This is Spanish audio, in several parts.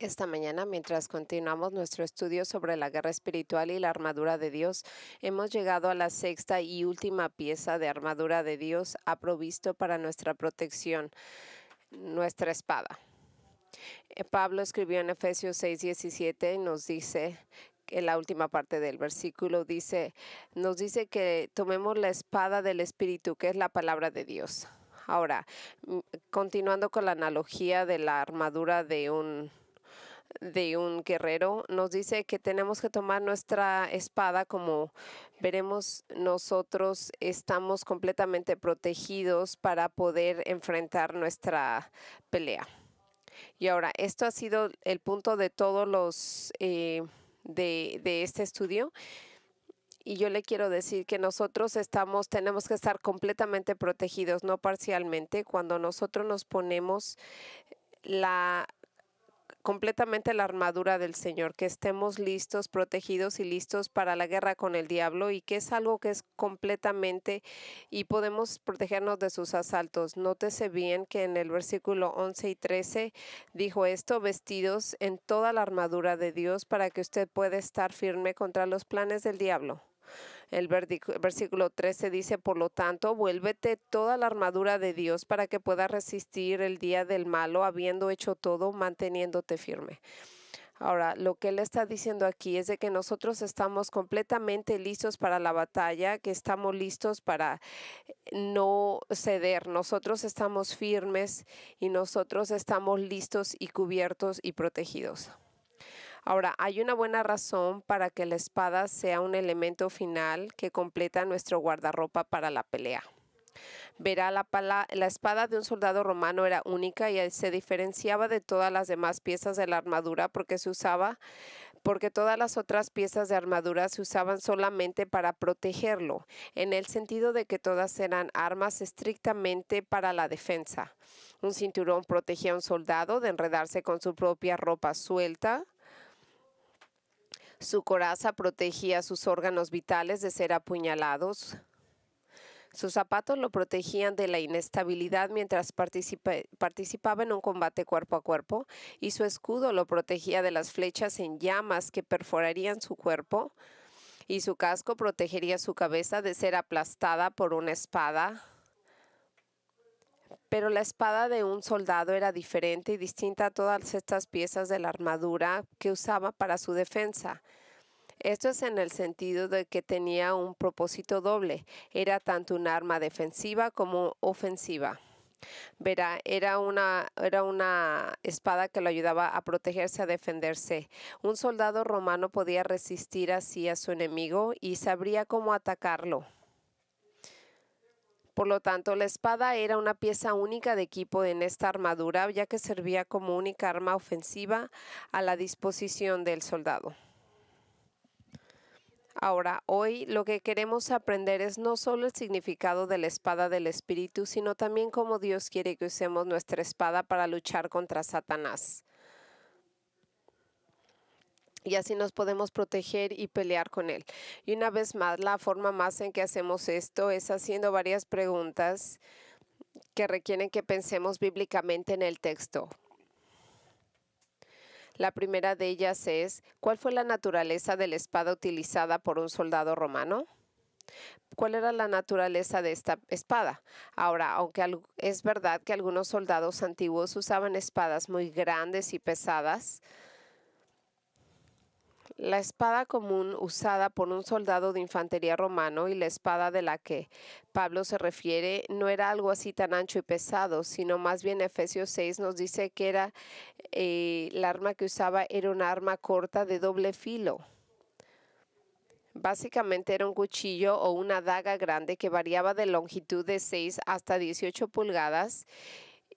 Esta mañana, mientras continuamos nuestro estudio sobre la guerra espiritual y la armadura de Dios, hemos llegado a la sexta y última pieza de armadura de Dios ha provisto para nuestra protección, nuestra espada. Pablo escribió en Efesios 6:17 y nos dice, en la última parte del versículo nos dice que tomemos la espada del Espíritu, que es la palabra de Dios. Ahora, continuando con la analogía de la armadura de un guerrero, nos dice que tenemos que tomar nuestra espada. Como veremos, nosotros estamos completamente protegidos para poder enfrentar nuestra pelea. Y ahora, esto ha sido el punto de todos los de este estudio. Y yo le quiero decir que nosotros tenemos que estar completamente protegidos, no parcialmente. Cuando nosotros nos ponemos completamente la armadura del Señor, que estemos listos, protegidos y listos para la guerra con el diablo, y que es algo que es completamente, y podemos protegernos de sus asaltos. Nótese bien que en el versículo 11 y 13 dijo esto: vestidos en toda la armadura de Dios para que usted pueda estar firme contra los planes del diablo. El versículo 13 dice: por lo tanto, vuélvete toda la armadura de Dios para que puedas resistir el día del malo, habiendo hecho todo, manteniéndote firme. Ahora, lo que él está diciendo aquí es de que nosotros estamos completamente listos para la batalla, que estamos listos para no ceder. Nosotros estamos firmes y nosotros estamos listos y cubiertos y protegidos. Ahora, hay una buena razón para que la espada sea un elemento final que completa nuestro guardarropa para la pelea. Verá, la espada de un soldado romano era única y se diferenciaba de todas las demás piezas de la armadura porque todas las otras piezas de armadura se usaban solamente para protegerlo, en el sentido de que todas eran armas estrictamente para la defensa. Un cinturón protegía a un soldado de enredarse con su propia ropa suelta. Su coraza protegía sus órganos vitales de ser apuñalados. Sus zapatos lo protegían de la inestabilidad mientras participaba en un combate cuerpo a cuerpo, y su escudo lo protegía de las flechas en llamas que perforarían su cuerpo, y su casco protegería su cabeza de ser aplastada por una espada. Pero la espada de un soldado era diferente y distinta a todas estas piezas de la armadura que usaba para su defensa. Esto es en el sentido de que tenía un propósito doble. Era tanto un arma defensiva como ofensiva. Verá, era una espada que lo ayudaba a protegerse, a defenderse. Un soldado romano podía resistir así a su enemigo y sabría cómo atacarlo. Por lo tanto, la espada era una pieza única de equipo en esta armadura, ya que servía como única arma ofensiva a la disposición del soldado. Ahora, hoy lo que queremos aprender es no solo el significado de la espada del Espíritu, sino también cómo Dios quiere que usemos nuestra espada para luchar contra Satanás. Y así nos podemos proteger y pelear con él. Y una vez más, la forma más en que hacemos esto es haciendo varias preguntas que requieren que pensemos bíblicamente en el texto. La primera de ellas es: ¿cuál fue la naturaleza de la espada utilizada por un soldado romano? ¿Cuál era la naturaleza de esta espada? Ahora, aunque es verdad que algunos soldados antiguos usaban espadas muy grandes y pesadas, la espada común usada por un soldado de infantería romano y la espada de la que Pablo se refiere no era algo así tan ancho y pesado, sino más bien Efesios 6 nos dice que el arma que usaba era una arma corta de doble filo. Básicamente era un cuchillo o una daga grande que variaba de longitud de 6 hasta 18 pulgadas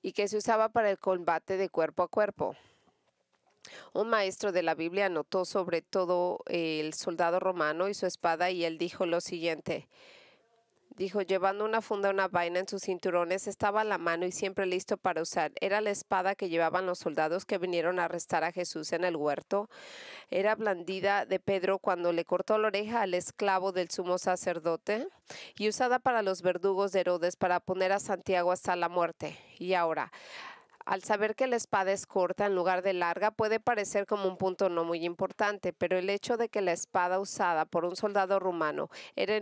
y que se usaba para el combate de cuerpo a cuerpo. Un maestro de la Biblia anotó sobre todo el soldado romano y su espada, y él dijo lo siguiente. Dijo: llevando una funda, una vaina en sus cinturones, estaba a la mano y siempre listo para usar. Era la espada que llevaban los soldados que vinieron a arrestar a Jesús en el huerto. Era blandida de Pedro cuando le cortó la oreja al esclavo del sumo sacerdote, y usada para los verdugos de Herodes para poner a Santiago hasta la muerte. Y ahora, Al saber que la espada es corta en lugar de larga, puede parecer como un punto no muy importante, pero el hecho de que la espada usada por un soldado romano era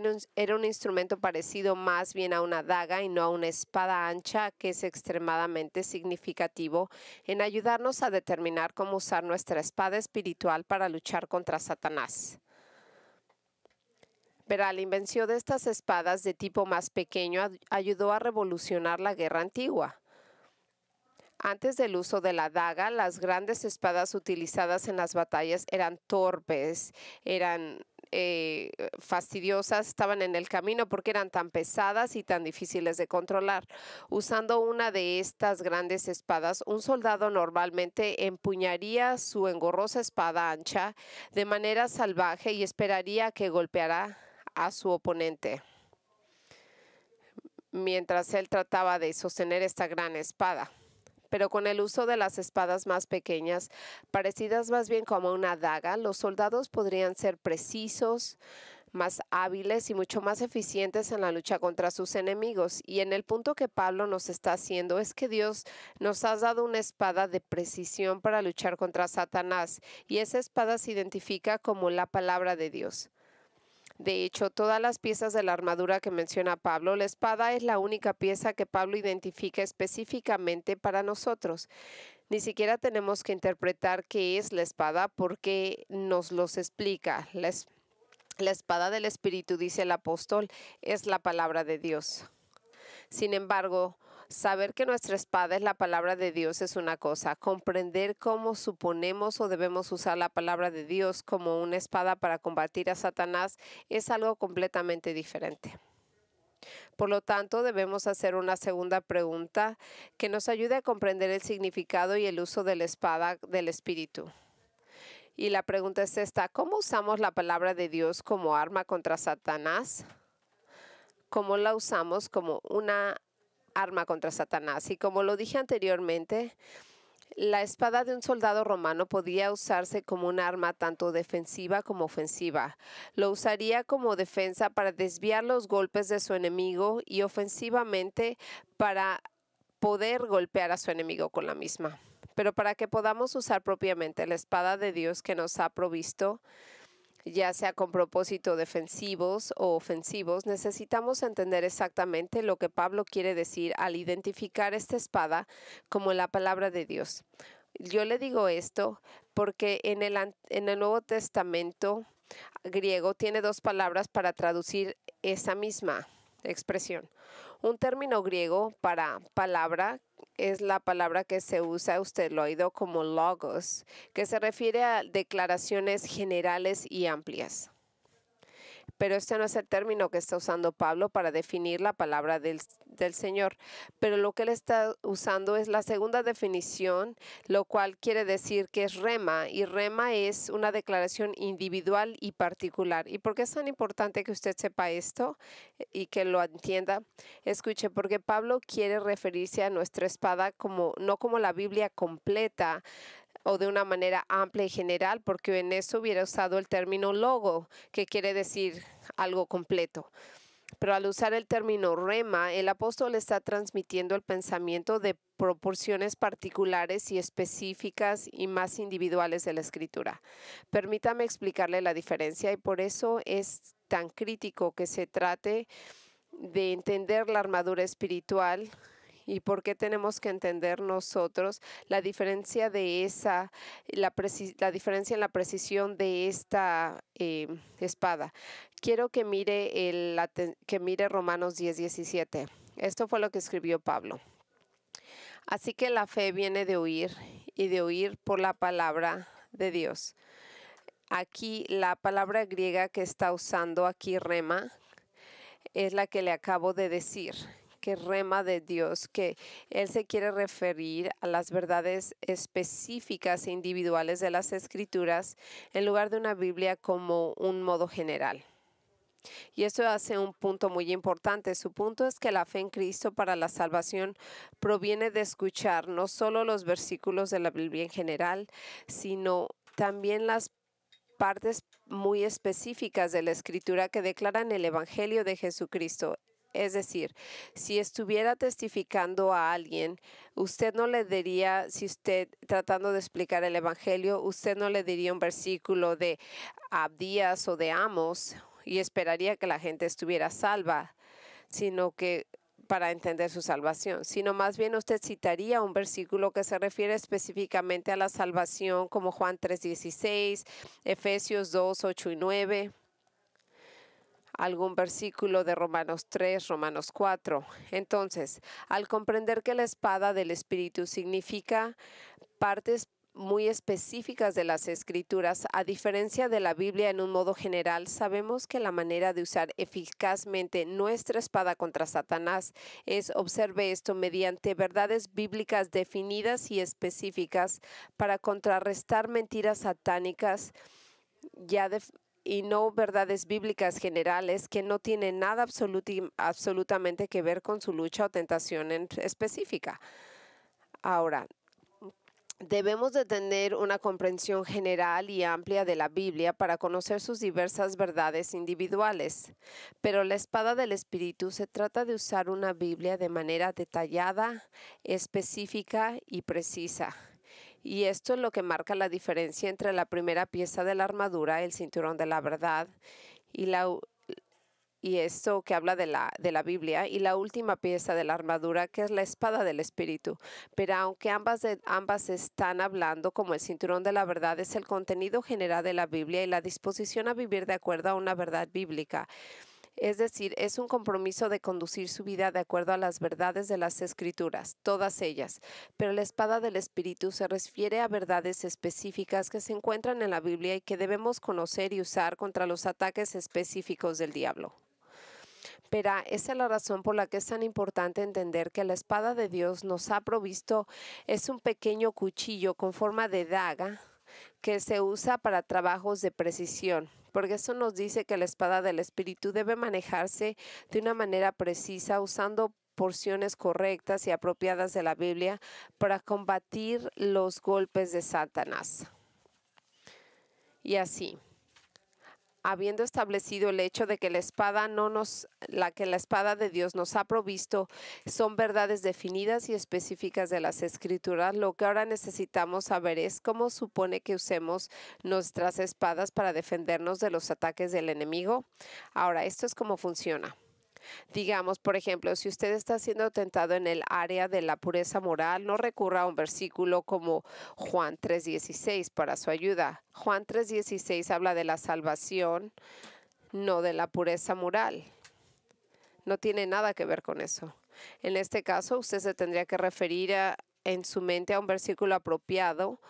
un instrumento parecido más bien a una daga y no a una espada ancha, que es extremadamente significativo en ayudarnos a determinar cómo usar nuestra espada espiritual para luchar contra Satanás. Pero la invención de estas espadas de tipo más pequeño ayudó a revolucionar la guerra antigua. Antes del uso de la daga, las grandes espadas utilizadas en las batallas eran torpes, eran fastidiosas, estaban en el camino porque eran tan pesadas y tan difíciles de controlar. Usando una de estas grandes espadas, un soldado normalmente empuñaría su engorrosa espada ancha de manera salvaje y esperaría que golpeara a su oponente mientras él trataba de sostener esta gran espada. Pero con el uso de las espadas más pequeñas, parecidas más bien como una daga, los soldados podrían ser precisos, más hábiles y mucho más eficientes en la lucha contra sus enemigos. Y en el punto que Pablo nos está haciendo es que Dios nos ha dado una espada de precisión para luchar contra Satanás, y esa espada se identifica como la palabra de Dios. De hecho, todas las piezas de la armadura que menciona Pablo, la espada es la única pieza que Pablo identifica específicamente para nosotros. Ni siquiera tenemos que interpretar qué es la espada porque nos los explica. La espada del Espíritu, dice el apóstol, es la palabra de Dios. Sin embargo, saber que nuestra espada es la palabra de Dios es una cosa. Comprender cómo suponemos o debemos usar la palabra de Dios como una espada para combatir a Satanás es algo completamente diferente. Por lo tanto, debemos hacer una segunda pregunta que nos ayude a comprender el significado y el uso de la espada del Espíritu. Y la pregunta es esta: ¿cómo usamos la palabra de Dios como arma contra Satanás? ¿Cómo la usamos como una arma contra Satanás? Y como lo dije anteriormente, la espada de un soldado romano podía usarse como un arma tanto defensiva como ofensiva. Lo usaría como defensa para desviar los golpes de su enemigo y ofensivamente para poder golpear a su enemigo con la misma. Pero para que podamos usar propiamente la espada de Dios que nos ha provisto, ya sea con propósitos defensivos o ofensivos, necesitamos entender exactamente lo que Pablo quiere decir al identificar esta espada como la palabra de Dios. Yo le digo esto porque en el Nuevo Testamento griego tiene dos palabras para traducir esa misma expresión. Un término griego para palabra es la palabra que se usa, usted lo ha oído, como logos, que se refiere a declaraciones generales y amplias. Pero este no es el término que está usando Pablo para definir la palabra del Señor. Pero lo que él está usando es la segunda definición, lo cual quiere decir que es rema. Y rema es una declaración individual y particular. ¿Y por qué es tan importante que usted sepa esto y que lo entienda? Escuche, porque Pablo quiere referirse a nuestra espada como, no como la Biblia completa, o de una manera amplia y general, porque en eso hubiera usado el término logo, que quiere decir algo completo. Pero al usar el término rema, el apóstol está transmitiendo el pensamiento de proporciones particulares y específicas y más individuales de la Escritura. Permítame explicarle la diferencia, y por eso es tan crítico que se trate de entender la armadura espiritual. ¿Y por qué tenemos que entender nosotros la diferencia de la diferencia en la precisión de esta espada? Quiero que mire Romanos 10:17. Esto fue lo que escribió Pablo. Así que la fe viene de oír, y de oír por la palabra de Dios. Aquí la palabra griega que está usando aquí, rema, es la que le acabo de decir, que rema de Dios, que Él se quiere referir a las verdades específicas e individuales de las Escrituras en lugar de una Biblia como un modo general. Y esto hace un punto muy importante. Su punto es que la fe en Cristo para la salvación proviene de escuchar no solo los versículos de la Biblia en general, sino también las partes muy específicas de la Escritura que declaran el Evangelio de Jesucristo. Es decir, si estuviera testificando a alguien, usted no le diría, si usted tratando de explicar el Evangelio, usted no le diría un versículo de Abdías o de Amos y esperaría que la gente estuviera salva, sino que para entender su salvación, sino más bien usted citaría un versículo que se refiere específicamente a la salvación, como Juan 3:16, Efesios 2:8 y 9, algún versículo de Romanos 3, Romanos 4. Entonces, al comprender que la espada del Espíritu significa partes muy específicas de las Escrituras, a diferencia de la Biblia en un modo general, sabemos que la manera de usar eficazmente nuestra espada contra Satanás es, observe esto, mediante verdades bíblicas definidas y específicas para contrarrestar mentiras satánicas ya y no verdades bíblicas generales que no tienen nada absolutamente que ver con su lucha o tentación específica. Ahora, debemos de tener una comprensión general y amplia de la Biblia para conocer sus diversas verdades individuales, pero la espada del Espíritu se trata de usar una Biblia de manera detallada, específica y precisa. Y esto es lo que marca la diferencia entre la primera pieza de la armadura, el cinturón de la verdad, y esto que habla de la Biblia, y la última pieza de la armadura, que es la espada del Espíritu. Pero aunque ambas están hablando, como el cinturón de la verdad es el contenido general de la Biblia y la disposición a vivir de acuerdo a una verdad bíblica. Es decir, es un compromiso de conducir su vida de acuerdo a las verdades de las Escrituras, todas ellas. Pero la espada del Espíritu se refiere a verdades específicas que se encuentran en la Biblia y que debemos conocer y usar contra los ataques específicos del diablo. Pero esa es la razón por la que es tan importante entender que la espada de Dios nos ha provisto es un pequeño cuchillo con forma de daga que se usa para trabajos de precisión, porque eso nos dice que la espada del Espíritu debe manejarse de una manera precisa, usando porciones correctas y apropiadas de la Biblia para combatir los golpes de Satanás. Y así, habiendo establecido el hecho de que la espada la espada de Dios nos ha provisto son verdades definidas y específicas de las Escrituras, lo que ahora necesitamos saber es cómo supone que usemos nuestras espadas para defendernos de los ataques del enemigo. Ahora, esto es cómo funciona. Digamos, por ejemplo, si usted está siendo tentado en el área de la pureza moral, no recurra a un versículo como Juan 3:16 para su ayuda. Juan 3:16 habla de la salvación, no de la pureza moral. No tiene nada que ver con eso. En este caso, usted se tendría que referir en su mente a un versículo apropiado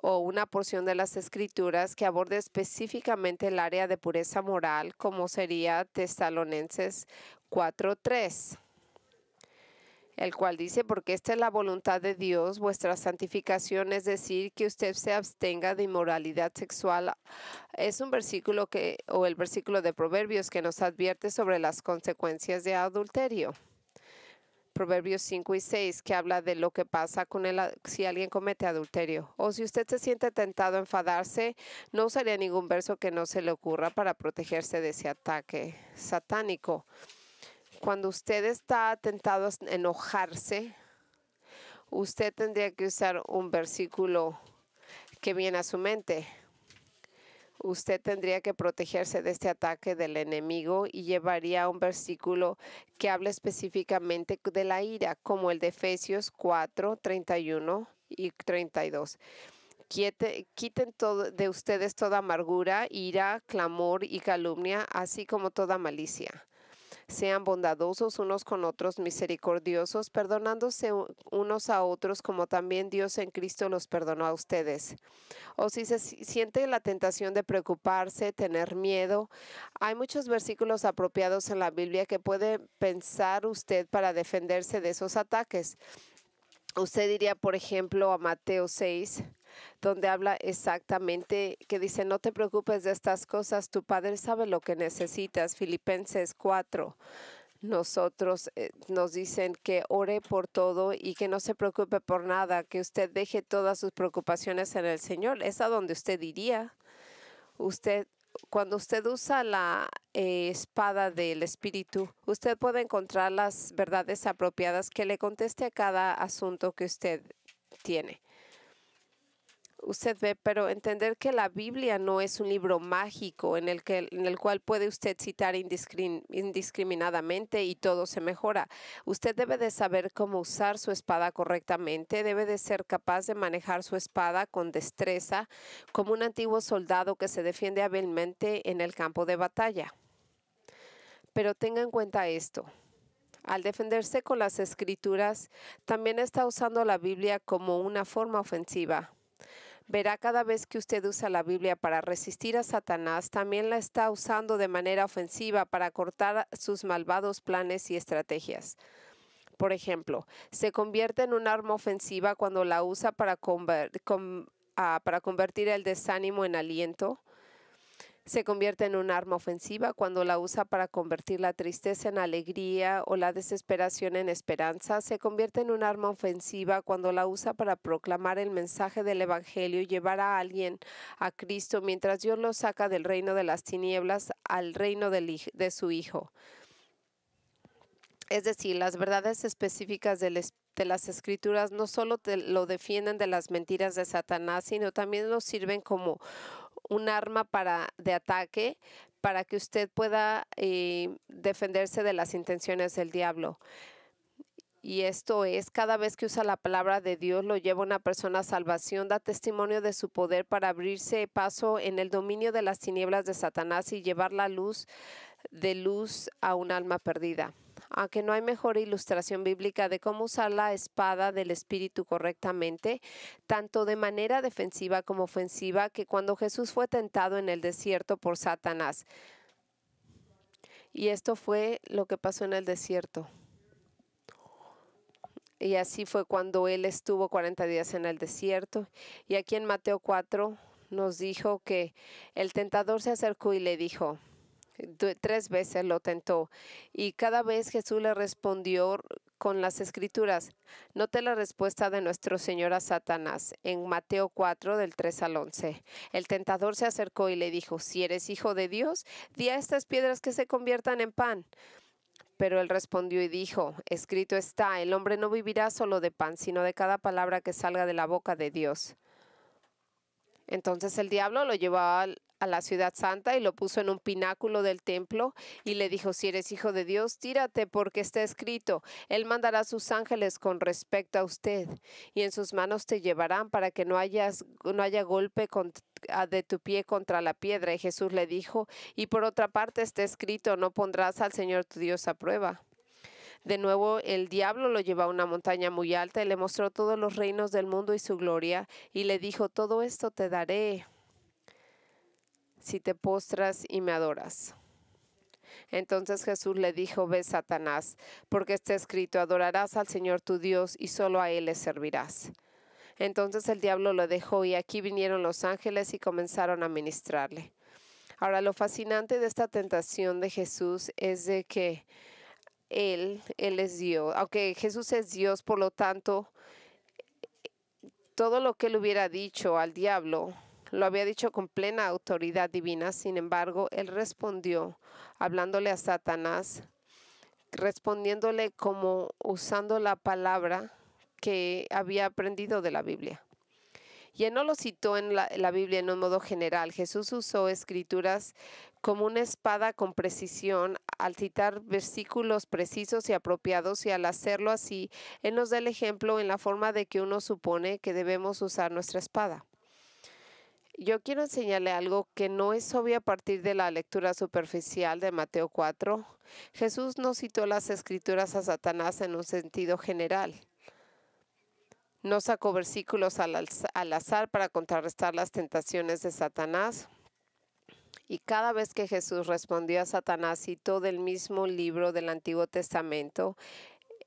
o una porción de las Escrituras que aborde específicamente el área de pureza moral, como sería Tesalonicenses 4:3, el cual dice, porque esta es la voluntad de Dios, vuestra santificación, es decir, que usted se abstenga de inmoralidad sexual. Es un versículo o el versículo de Proverbios que nos advierte sobre las consecuencias de adulterio. Proverbios 5:6, que habla de lo que pasa si alguien comete adulterio. O si usted se siente tentado a enfadarse, no usaría ningún verso que no se le ocurra para protegerse de ese ataque satánico. Cuando usted está tentado a enojarse, usted tendría que usar un versículo que viene a su mente. Usted tendría que protegerse de este ataque del enemigo y llevaría un versículo que habla específicamente de la ira, como el de Efesios 4:31 y 32. Quiten de ustedes toda amargura, ira, clamor y calumnia, así como toda malicia. Sean bondadosos unos con otros, misericordiosos, perdonándose unos a otros como también Dios en Cristo los perdonó a ustedes. O si se siente la tentación de preocuparse, tener miedo, hay muchos versículos apropiados en la Biblia que puede pensar usted para defenderse de esos ataques. Usted diría, por ejemplo, a Mateo 6, donde habla exactamente, que dice, no te preocupes de estas cosas, tu Padre sabe lo que necesitas. Filipenses 4, nos dicen que ore por todo y que no se preocupe por nada, que usted deje todas sus preocupaciones en el Señor. Es a donde usted iría. Usted Cuando usted usa la espada del Espíritu, usted puede encontrar las verdades apropiadas que le conteste a cada asunto que usted tiene. Usted ve, pero entender que la Biblia no es un libro mágico en el cual puede usted citar indiscriminadamente y todo se mejora. Usted debe de saber cómo usar su espada correctamente, debe de ser capaz de manejar su espada con destreza, como un antiguo soldado que se defiende hábilmente en el campo de batalla. Pero tenga en cuenta esto. Al defenderse con las escrituras, también está usando la Biblia como una forma ofensiva. Verá, cada vez que usted usa la Biblia para resistir a Satanás, también la está usando de manera ofensiva para cortar sus malvados planes y estrategias. Por ejemplo, se convierte en un arma ofensiva cuando la usa para convertir el desánimo en aliento. Se convierte en un arma ofensiva cuando la usa para convertir la tristeza en alegría o la desesperación en esperanza. Se convierte en un arma ofensiva cuando la usa para proclamar el mensaje del Evangelio y llevar a alguien a Cristo mientras Dios lo saca del reino de las tinieblas al reino de su Hijo. Es decir, las verdades específicas de las Escrituras no solo lo defienden de las mentiras de Satanás, sino también lo sirven como un arma de ataque para que usted pueda defenderse de las intenciones del diablo. Y esto es, cada vez que usa la palabra de Dios, lo lleva una persona a salvación, da testimonio de su poder para abrirse paso en el dominio de las tinieblas de Satanás y llevar la luz a un alma perdida. Aunque no hay mejor ilustración bíblica de cómo usar la espada del Espíritu correctamente, tanto de manera defensiva como ofensiva, que cuando Jesús fue tentado en el desierto por Satanás. Y esto fue lo que pasó en el desierto. Y así fue cuando él estuvo 40 días en el desierto. Y aquí en Mateo 4 nos dijo que el tentador se acercó y le dijo, 3 veces lo tentó, y cada vez Jesús le respondió con las escrituras. Note la respuesta de nuestro Señor a Satanás en Mateo 4 del 3 al 11. El tentador se acercó y le dijo, si eres hijo de Dios, di a estas piedras que se conviertan en pan. Pero él respondió y dijo, escrito está, el hombre no vivirá solo de pan, sino de cada palabra que salga de la boca de Dios. Entonces el diablo lo llevó a la ciudad santa y lo puso en un pináculo del templo y le dijo, si eres hijo de Dios, tírate porque está escrito, él mandará a sus ángeles con respecto a usted y en sus manos te llevarán para que no haya golpe de tu pie contra la piedra. Y Jesús le dijo, y por otra parte está escrito, no pondrás al Señor tu Dios a prueba. De nuevo, el diablo lo llevó a una montaña muy alta y le mostró todos los reinos del mundo y su gloria, y le dijo, todo esto te daré si te postras y me adoras. Entonces Jesús le dijo, ve, Satanás, porque está escrito, adorarás al Señor tu Dios y solo a Él le servirás. Entonces el diablo lo dejó y aquí vinieron los ángeles y comenzaron a ministrarle. Ahora, lo fascinante de esta tentación de Jesús es de que Él es Dios. Aunque Jesús es Dios, por lo tanto, todo lo que él hubiera dicho al diablo, lo había dicho con plena autoridad divina. Sin embargo, él respondió, hablándole a Satanás, respondiéndole como usando la palabra que había aprendido de la Biblia. Y él no lo citó en la Biblia en un modo general. Jesús usó escrituras como una espada con precisión al citar versículos precisos y apropiados, y al hacerlo así, Él nos da el ejemplo en la forma de que uno supone que debemos usar nuestra espada. Yo quiero enseñarle algo que no es obvio a partir de la lectura superficial de Mateo 4. Jesús no citó las escrituras a Satanás en un sentido general. No sacó versículos al azar para contrarrestar las tentaciones de Satanás. Y cada vez que Jesús respondió a Satanás, citó del mismo libro del Antiguo Testamento,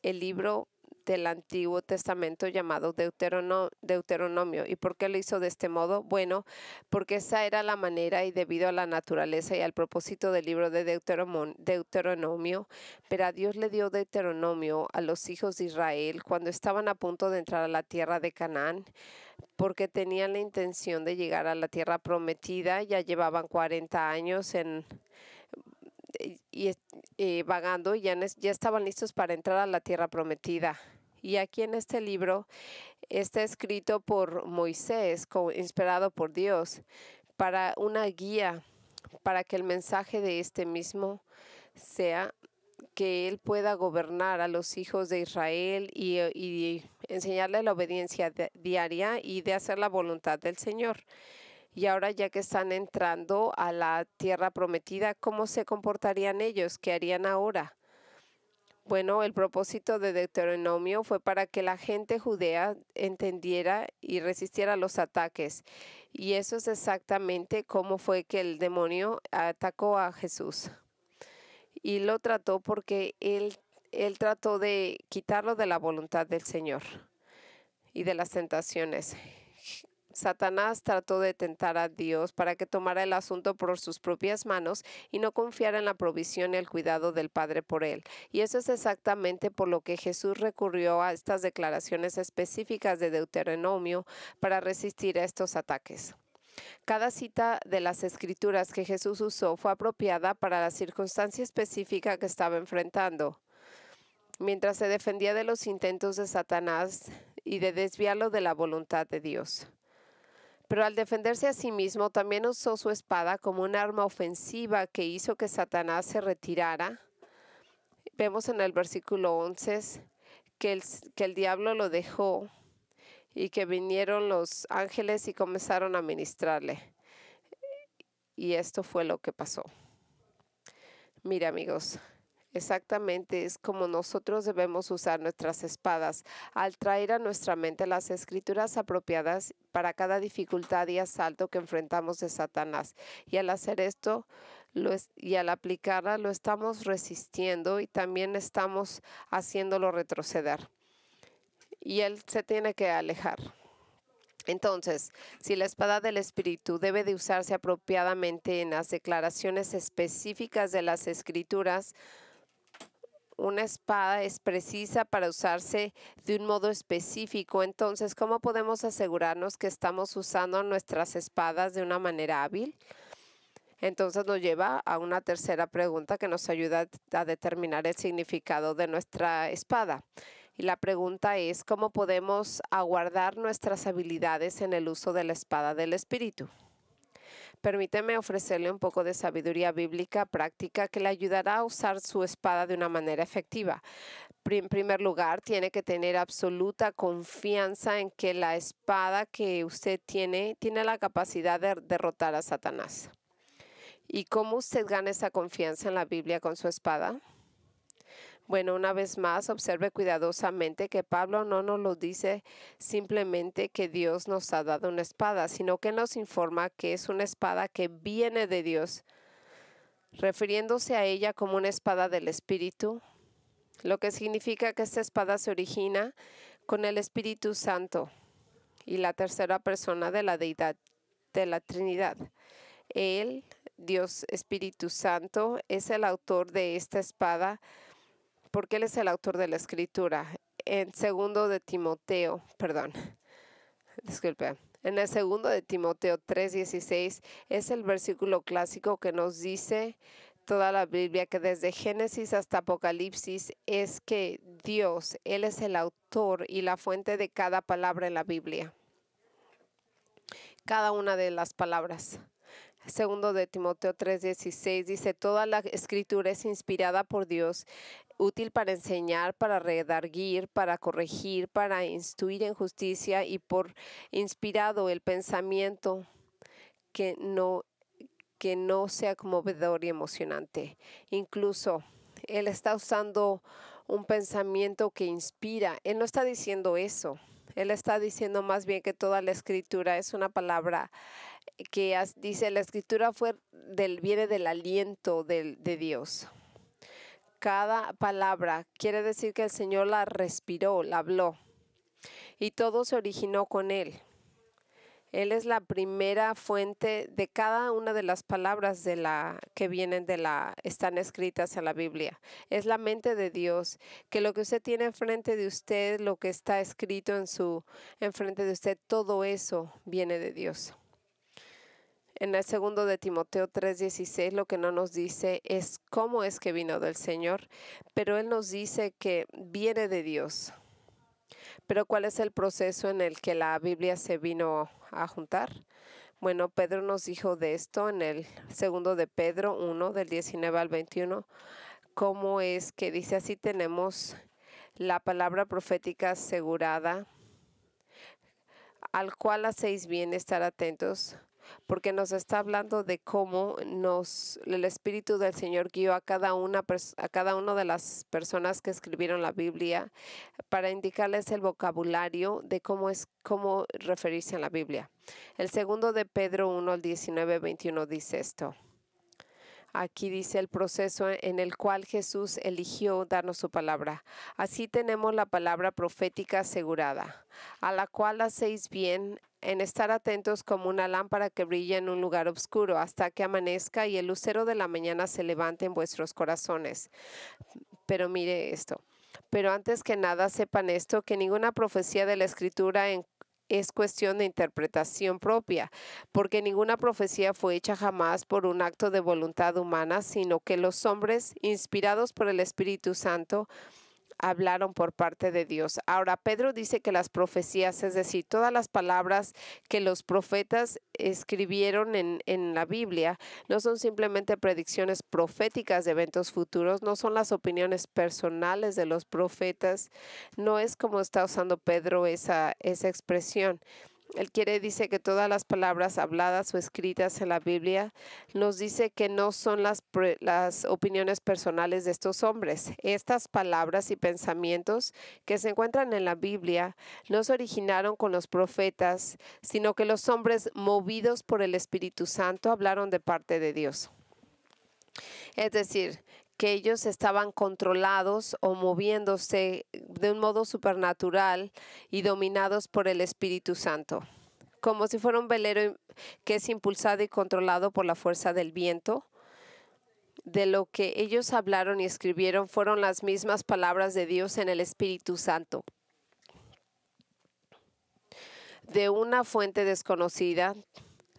el libro del Antiguo Testamento llamado Deuteronomio. ¿Y por qué lo hizo de este modo? Bueno, porque esa era la manera y debido a la naturaleza y al propósito del libro de Deuteronomio, pero a Dios le dio Deuteronomio a los hijos de Israel cuando estaban a punto de entrar a la tierra de Canaán, porque tenían la intención de llegar a la tierra prometida. Ya llevaban 40 años vagando y ya estaban listos para entrar a la tierra prometida. Y aquí en este libro está escrito por Moisés, inspirado por Dios, para una guía, para que el mensaje de este mismo sea que Él pueda gobernar a los hijos de Israel y enseñarle la obediencia diaria y de hacer la voluntad del Señor. Y ahora ya que están entrando a la tierra prometida, ¿cómo se comportarían ellos? ¿Qué harían ahora? Bueno, el propósito de Deuteronomio fue para que la gente judía entendiera y resistiera los ataques. Y eso es exactamente cómo fue que el demonio atacó a Jesús. Y lo trató porque él trató de quitarlo de la voluntad del Señor y de las tentaciones. Satanás trató de tentar a Dios para que tomara el asunto por sus propias manos y no confiara en la provisión y el cuidado del Padre por él. Y eso es exactamente por lo que Jesús recurrió a estas declaraciones específicas de Deuteronomio para resistir a estos ataques. Cada cita de las Escrituras que Jesús usó fue apropiada para la circunstancia específica que estaba enfrentando. Mientras se defendía de los intentos de Satanás y de desviarlo de la voluntad de Dios. Pero al defenderse a sí mismo, también usó su espada como un arma ofensiva que hizo que Satanás se retirara. Vemos en el versículo 11 que el diablo lo dejó y que vinieron los ángeles y comenzaron a ministrarle. Y esto fue lo que pasó. Mira, amigos, exactamente es como nosotros debemos usar nuestras espadas al traer a nuestra mente las escrituras apropiadas para cada dificultad y asalto que enfrentamos de Satanás. Y al hacer esto y al aplicarla lo estamos resistiendo y también estamos haciéndolo retroceder. Y él se tiene que alejar. Entonces, si la espada del Espíritu debe de usarse apropiadamente en las declaraciones específicas de las Escrituras, una espada es precisa para usarse de un modo específico. Entonces, ¿cómo podemos asegurarnos que estamos usando nuestras espadas de una manera hábil? Entonces nos lleva a una tercera pregunta que nos ayuda a determinar el significado de nuestra espada. Y la pregunta es, ¿cómo podemos aguardar nuestras habilidades en el uso de la espada del Espíritu? Permíteme ofrecerle un poco de sabiduría bíblica práctica que le ayudará a usar su espada de una manera efectiva. En primer lugar, tiene que tener absoluta confianza en que la espada que usted tiene la capacidad de derrotar a Satanás. ¿Y cómo usted gana esa confianza en la Biblia con su espada? Bueno, una vez más, observe cuidadosamente que Pablo no nos lo dice simplemente que Dios nos ha dado una espada, sino que nos informa que es una espada que viene de Dios, refiriéndose a ella como una espada del Espíritu, lo que significa que esta espada se origina con el Espíritu Santo y la tercera persona de la deidad, de la Trinidad. Él, Dios Espíritu Santo, es el autor de esta espada porque Él es el autor de la Escritura. En el segundo de Timoteo 3:16 es el versículo clásico que nos dice toda la Biblia que desde Génesis hasta Apocalipsis es que Dios, Él es el autor y la fuente de cada palabra en la Biblia. Cada una de las palabras. Segundo de Timoteo 3:16 dice, toda la escritura es inspirada por Dios, útil para enseñar, para redarguir, para corregir, para instruir en justicia y por inspirado el pensamiento que no sea conmovedor y emocionante. Incluso él está usando un pensamiento que inspira. Él no está diciendo eso. Él está diciendo más bien que toda la escritura es una palabra que dice la escritura viene del aliento de Dios. Cada palabra quiere decir que el Señor la respiró, la habló, y todo se originó con Él. Él es la primera fuente de cada una de las palabras que vienen están escritas en la Biblia. Es la mente de Dios, que lo que usted tiene enfrente de usted, lo que está escrito enfrente de usted, todo eso viene de Dios. En el segundo de Timoteo 3:16 lo que no nos dice es cómo es que vino del Señor, pero Él nos dice que viene de Dios. Pero ¿cuál es el proceso en el que la Biblia se vino a juntar? Bueno, Pedro nos dijo de esto en el segundo de Pedro 1, del 19 al 21, cómo es que dice así: tenemos la palabra profética asegurada, al cual hacéis bien estar atentos, porque nos está hablando de cómo el Espíritu del Señor guió a cada una de las personas que escribieron la Biblia para indicarles el vocabulario de cómo referirse a la Biblia. El segundo de Pedro 1 al 19-21 dice esto. Aquí dice el proceso en el cual Jesús eligió darnos su palabra. Así tenemos la palabra profética asegurada, a la cual hacéis bien en estar atentos como una lámpara que brilla en un lugar oscuro hasta que amanezca y el lucero de la mañana se levante en vuestros corazones. Pero mire esto. Pero antes que nada sepan esto, que ninguna profecía de la Escritura es cuestión de interpretación propia, porque ninguna profecía fue hecha jamás por un acto de voluntad humana, sino que los hombres, inspirados por el Espíritu Santo, hablaron por parte de Dios. Ahora, Pedro dice que las profecías, es decir, todas las palabras que los profetas escribieron en la Biblia, no son simplemente predicciones proféticas de eventos futuros, no son las opiniones personales de los profetas, no es como está usando Pedro esa expresión. Él dice que todas las palabras habladas o escritas en la Biblia nos dice que no son las opiniones personales de estos hombres. Estas palabras y pensamientos que se encuentran en la Biblia no se originaron con los profetas, sino que los hombres movidos por el Espíritu Santo hablaron de parte de Dios. Es decir, que ellos estaban controlados o moviéndose de un modo supernatural y dominados por el Espíritu Santo, como si fuera un velero que es impulsado y controlado por la fuerza del viento. De lo que ellos hablaron y escribieron fueron las mismas palabras de Dios en el Espíritu Santo. De una fuente desconocida,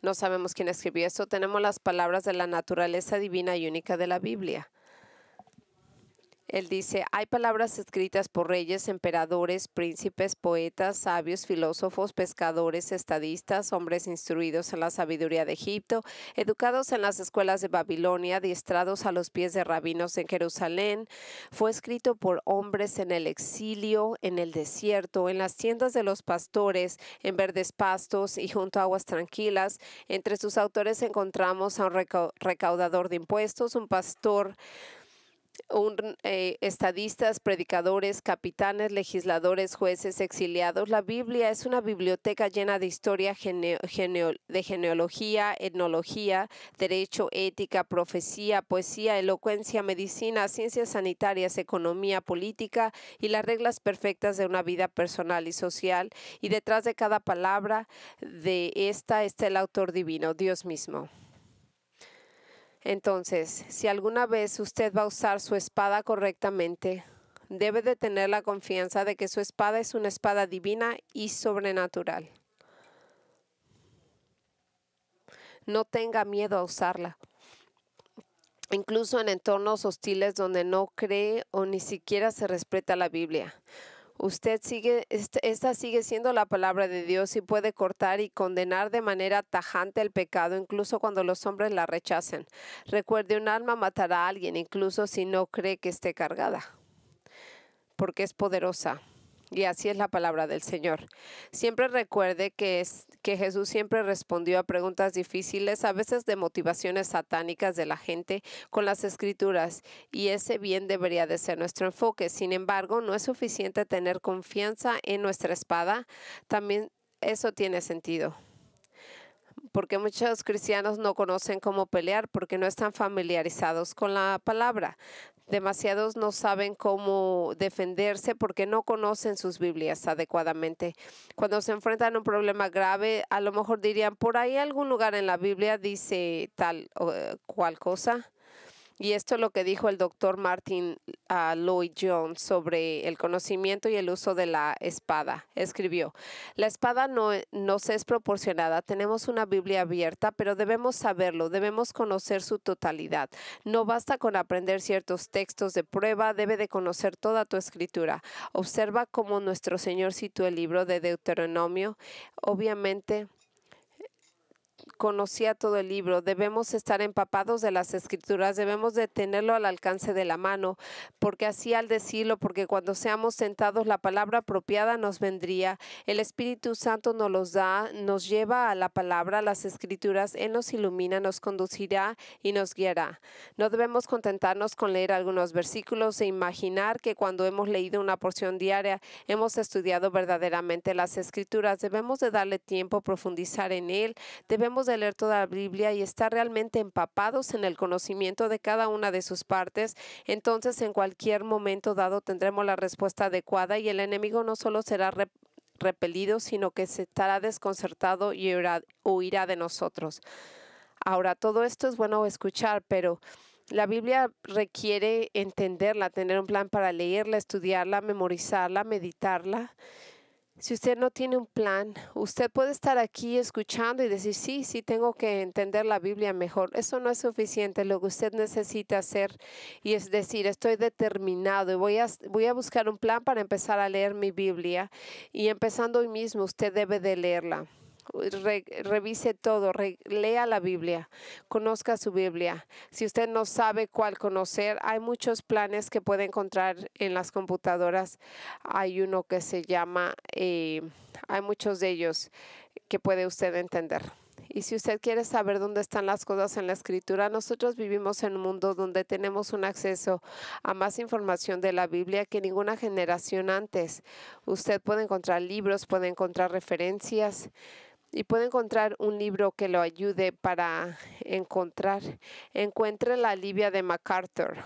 no sabemos quién escribió esto, tenemos las palabras de la naturaleza divina y única de la Biblia. Él dice, hay palabras escritas por reyes, emperadores, príncipes, poetas, sabios, filósofos, pescadores, estadistas, hombres instruidos en la sabiduría de Egipto, educados en las escuelas de Babilonia, adiestrados a los pies de rabinos en Jerusalén. Fue escrito por hombres en el exilio, en el desierto, en las tiendas de los pastores, en verdes pastos y junto a aguas tranquilas. Entre sus autores encontramos a un recaudador de impuestos, un pastor, estadistas, predicadores, capitanes, legisladores, jueces, exiliados. La Biblia es una biblioteca llena de historia, de genealogía, etnología, derecho, ética, profecía, poesía, elocuencia, medicina, ciencias sanitarias, economía, política y las reglas perfectas de una vida personal y social. Y detrás de cada palabra de esta está el autor divino, Dios mismo. Entonces, si alguna vez usted va a usar su espada correctamente, debe de tener la confianza de que su espada es una espada divina y sobrenatural. No tenga miedo a usarla, incluso en entornos hostiles donde no cree o ni siquiera se respeta la Biblia. Esta sigue siendo la palabra de Dios y puede cortar y condenar de manera tajante el pecado, incluso cuando los hombres la rechacen. Recuerde, un alma matará a alguien, incluso si no cree que esté cargada, porque es poderosa. Y así es la palabra del Señor. Siempre recuerde que Jesús siempre respondió a preguntas difíciles, a veces de motivaciones satánicas de la gente, con las Escrituras. Y ese bien debería de ser nuestro enfoque. Sin embargo, no es suficiente tener confianza en nuestra espada. También eso tiene sentido, porque muchos cristianos no conocen cómo pelear porque no están familiarizados con la palabra. Demasiados no saben cómo defenderse porque no conocen sus Biblias adecuadamente. Cuando se enfrentan a un problema grave, a lo mejor dirían, por ahí algún lugar en la Biblia dice tal o cual cosa. Y esto es lo que dijo el doctor Martin Lloyd Jones sobre el conocimiento y el uso de la espada. Escribió, la espada no nos es proporcionada. Tenemos una Biblia abierta, pero debemos saberlo, debemos conocer su totalidad. No basta con aprender ciertos textos de prueba, debe de conocer toda tu escritura. Observa cómo nuestro Señor citó el libro de Deuteronomio. Obviamente, conocía todo el libro. Debemos estar empapados de las escrituras, debemos de tenerlo al alcance de la mano, porque así al decirlo, porque cuando seamos tentados la palabra apropiada nos vendría. El Espíritu Santo nos los da, nos lleva a la palabra, a las escrituras, Él nos ilumina, nos conducirá y nos guiará. No debemos contentarnos con leer algunos versículos e imaginar que cuando hemos leído una porción diaria hemos estudiado verdaderamente las escrituras. Debemos de darle tiempo, profundizar en él. Debemos de leer toda la Biblia y estar realmente empapados en el conocimiento de cada una de sus partes. Entonces, en cualquier momento dado tendremos la respuesta adecuada y el enemigo no solo será repelido, sino que se estará desconcertado y huirá de nosotros. Ahora, todo esto es bueno escuchar, pero la Biblia requiere entenderla, tener un plan para leerla, estudiarla, memorizarla, meditarla. Si usted no tiene un plan, usted puede estar aquí escuchando y decir, sí, tengo que entender la Biblia mejor. Eso no es suficiente. Lo que usted necesita hacer y es decir, estoy determinado y voy a buscar un plan para empezar a leer mi Biblia. Y empezando hoy mismo, usted debe de leerla. Revise todo, lea la Biblia, conozca su Biblia. Si usted no sabe cuál conocer, hay muchos planes que puede encontrar en las computadoras. Hay uno que se llama, hay muchos de ellos que puede usted entender. Y si usted quiere saber dónde están las cosas en la Escritura, nosotros vivimos en un mundo donde tenemos un acceso a más información de la Biblia que ninguna generación antes. Usted puede encontrar libros, puede encontrar referencias. Y puede encontrar un libro que lo ayude para encuentre la Biblia de MacArthur,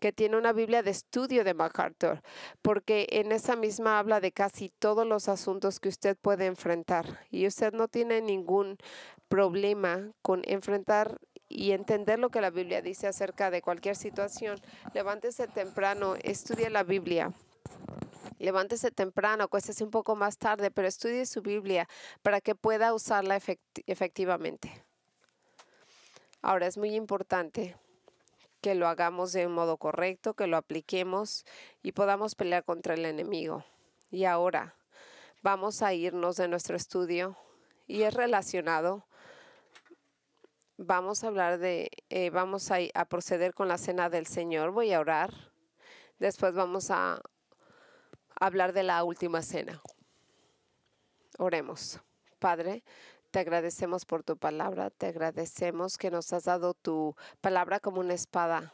que tiene una Biblia de estudio de MacArthur, porque en esa misma habla de casi todos los asuntos que usted puede enfrentar. Y usted no tiene ningún problema con enfrentar y entender lo que la Biblia dice acerca de cualquier situación. Levántese temprano, estudie la Biblia. Levántese temprano, acuéstese un poco más tarde, pero estudie su Biblia para que pueda usarla efectivamente. Ahora es muy importante que lo hagamos de un modo correcto, que lo apliquemos y podamos pelear contra el enemigo. Y ahora vamos a irnos de nuestro estudio y es relacionado. Vamos a hablar vamos a proceder con la cena del Señor. Voy a orar. Después vamos a hablar de la última cena. Oremos. Padre, te agradecemos por tu palabra, te agradecemos que nos has dado tu palabra como una espada.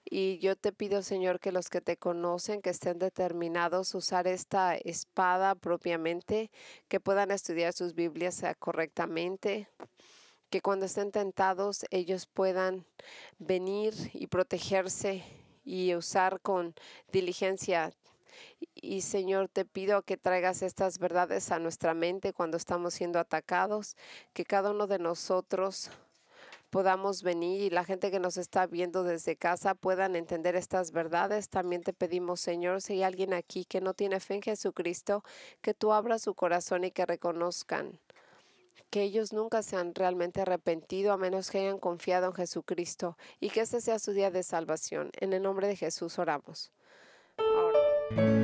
Y yo te pido, Señor, que los que te conocen, que estén determinados a usar esta espada propiamente, que puedan estudiar sus Biblias correctamente, que cuando estén tentados ellos puedan venir y protegerse y usar con diligencia. Y Señor, te pido que traigas estas verdades a nuestra mente cuando estamos siendo atacados, que cada uno de nosotros podamos venir y la gente que nos está viendo desde casa puedan entender estas verdades. También te pedimos, Señor, si hay alguien aquí que no tiene fe en Jesucristo, que tú abras su corazón y que reconozcan que ellos nunca se han realmente arrepentido a menos que hayan confiado en Jesucristo y que ese sea su día de salvación. En el nombre de Jesús oramos. Ahora.